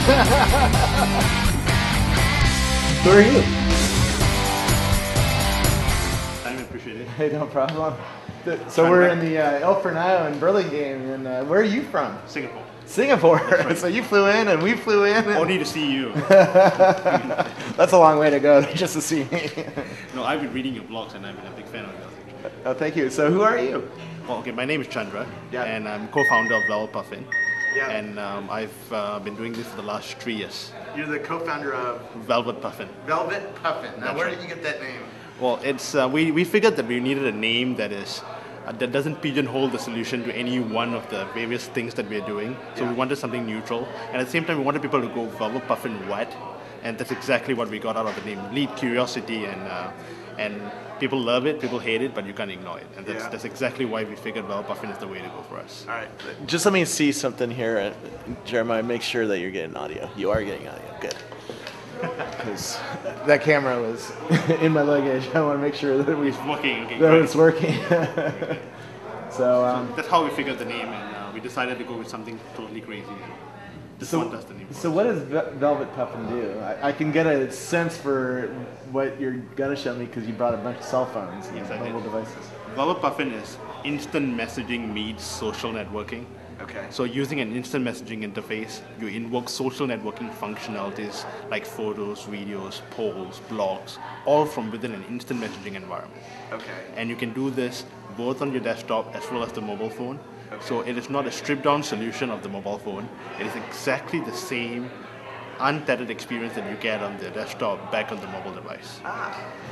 Who are you? I appreciate it. Hey, no problem. So we're in the El Fornado in Burlingame, and where are you from? Singapore. Singapore. Right. So you flew in, and we flew in. Only to see you. That's a long way to go just to see me. No, I've been reading your blogs, and I've been a big fan of yours. Oh, thank you. So who are you? Well, okay, my name is Chandra, Yeah. and I'm co-founder of VelvetPuffin. Yeah. And I've been doing this for the last 3 years. You're the co-founder of VelvetPuffin. VelvetPuffin. Now, That's where right. did you get that name? Well, it's we figured that we needed a name that is that doesn't pigeonhole the solution to any one of the various things that we're doing. So Yeah. we wanted something neutral, and at the same time, we wanted people to go VelvetPuffin what, and that's exactly what we got out of the name. Lead curiosity, and people love it, people hate it, but you can't ignore it, and that's exactly why we figured VelvetPuffin is the way to go for us. All right. Just let me see something here, Jeremiah. Make sure that you're getting audio. You are getting audio. Good. Because that camera was in my luggage. I want to make sure that It's working. Okay, that great. it's working. So, That's how we figured the name, and we decided to go with something totally crazy. This one does the name. so what does VelvetPuffin do? I can get a sense for what you're gonna show me because you brought a bunch of cell phones and Yes, I did. mobile devices. VelvetPuffin is instant messaging meets social networking. Okay. So using an instant messaging interface, you invoke social networking functionalities like photos, videos, polls, blogs, all from within an instant messaging environment. Okay. And you can do this both on your desktop as well as the mobile phone. So it is not a stripped down solution of the mobile phone. It is exactly the same untethered experience that you get on the desktop back on the mobile device.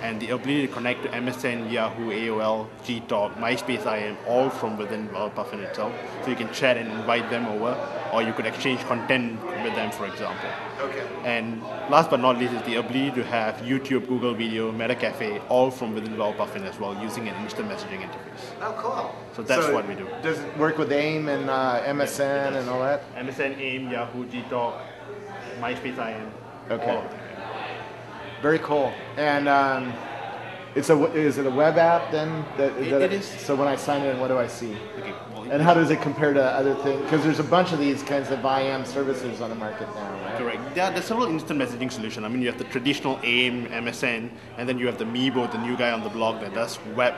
And the ability to connect to MSN, Yahoo, AOL, Gtalk, MySpace IM, all from within VelvetPuffin itself. So you can chat and invite them over, or you could exchange content with them, for example. Okay. And last but not least is the ability to have YouTube, Google Video, MetaCafe, all from within VelvetPuffin as well, using an instant messaging interface. Oh, cool. So that's what we do. Does it work with AIM and MSN and all that? MSN, AIM, Yahoo, Gtalk, MySpace IM. Okay. all of them. Very cool. And is it a web app then? It is. So when I sign in, what do I see? Okay, well, And how does it compare to other things? Because there's a bunch of these kinds of IM services on the market now, right? correct. There's several instant messaging solutions. I mean, you have the traditional AIM, MSN, and then you have the Meebo, the new guy on the blog that does web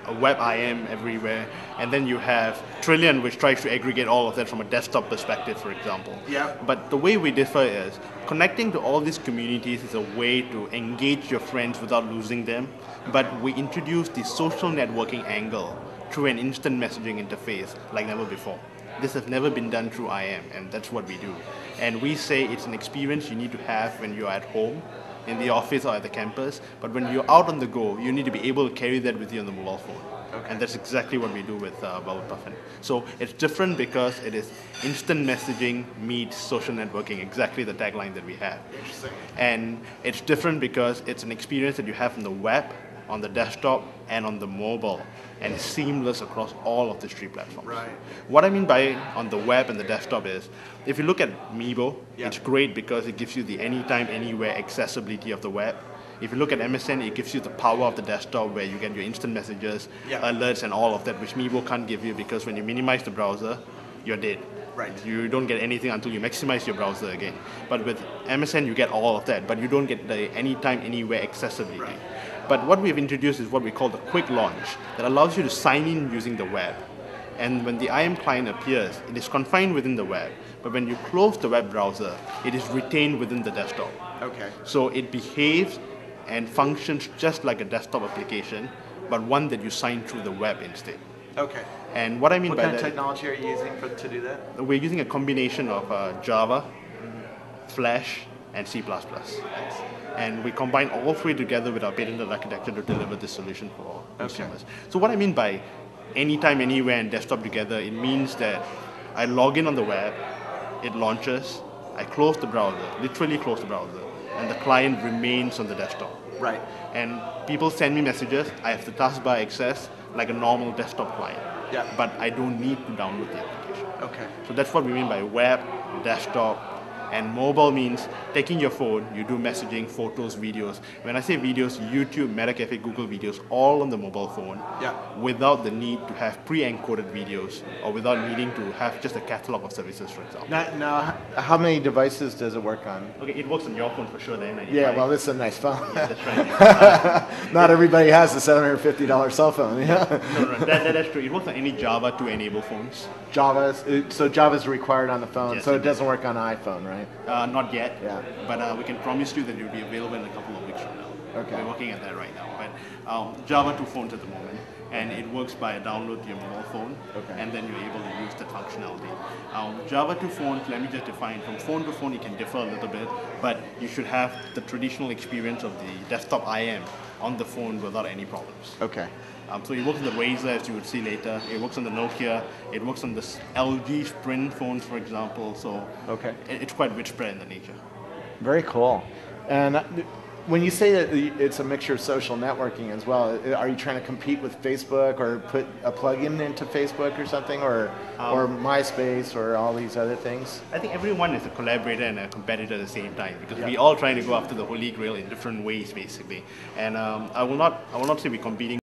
IM everywhere. And then you have Trillion, which tries to aggregate all of that from a desktop perspective, for example. Yeah. But the way we differ is connecting to all these communities is a way to engage your friends without losing them. But we introduce the social networking angle through an instant messaging interface like never before. This has never been done through IM, and that's what we do. And we say it's an experience you need to have when you're at home, in the office or at the campus, but when you're out on the go, you need to be able to carry that with you on the mobile phone. Okay. And that's exactly what we do with VelvetPuffin. So it's different because it is instant messaging meets social networking, exactly the tagline that we have. Interesting. And it's different because it's an experience that you have on the web, on the desktop, and on the mobile, and it's seamless across all of these 3 platforms. Right. What I mean by on the web and the desktop is, if you look at Meebo, Yeah. it's great because it gives you the anytime, anywhere accessibility of the web. If you look at MSN, it gives you the power of the desktop where you get your instant messages, Yeah. alerts, and all of that, which Meebo can't give you because when you minimize the browser, you're dead. Right. You don't get anything until you maximize your browser again. But with MSN, you get all of that, but you don't get the anytime, anywhere accessibility. Right. But what we've introduced is what we call the quick launch that allows you to sign in using the web. And when the IM client appears, it is confined within the web. But when you close the web browser, it is retained within the desktop. Okay. So it behaves and functions just like a desktop application, but one that you sign through the web instead. Okay. And what I mean What by kind that, of technology are you using to do that? we're using a combination of Java, Flash, and C++. And we combine all 3 together with our patented architecture to deliver this solution for consumers. So what I mean by anytime, anywhere, and desktop together, it means that I log in on the web, it launches, I close the browser, literally close the browser, and the client remains on the desktop. Right. And people send me messages, I have the taskbar access like a normal desktop client. Yeah. But I don't need to download the application. Okay. So that's what we mean by web, desktop, And mobile means taking your phone, you do messaging, photos, videos. When I say videos, YouTube, MetaCafe, Google videos, all on the mobile phone, without the need to have pre-encoded videos or without needing to have just a catalog of services, for example. Now, how many devices does it work on? Okay, it works on your phone for sure, then. Yeah, well, this is a nice phone. Yeah, that's right. Not everybody has the $750 cell phone. Yeah. No, that's true. It works on any Java to enable phones. So Java's required on the phone, Yes, so it doesn't work on iPhone, right? Not yet, Yeah. but we can promise you that it will be available in a couple of weeks from now. Okay. We're working at that right now. But Java to phones at the moment, and it works by a download to your mobile phone, and then you're able to use the functionality. Java to phones, let me just define, from phone to phone it can differ a little bit, but you should have the traditional experience of the desktop IM on the phone without any problems. Okay. So it works on the Razer, as you would see later. It works on the Nokia. It works on the LG Sprint phones, for example. So it's quite widespread in the nature. Very cool. And when you say that it's a mixture of social networking as well, are you trying to compete with Facebook or put a plugin into Facebook or something, or MySpace or all these other things? I think everyone is a collaborator and a competitor at the same time, because we all trying to go after the holy grail in different ways, basically. And I will not say we're competing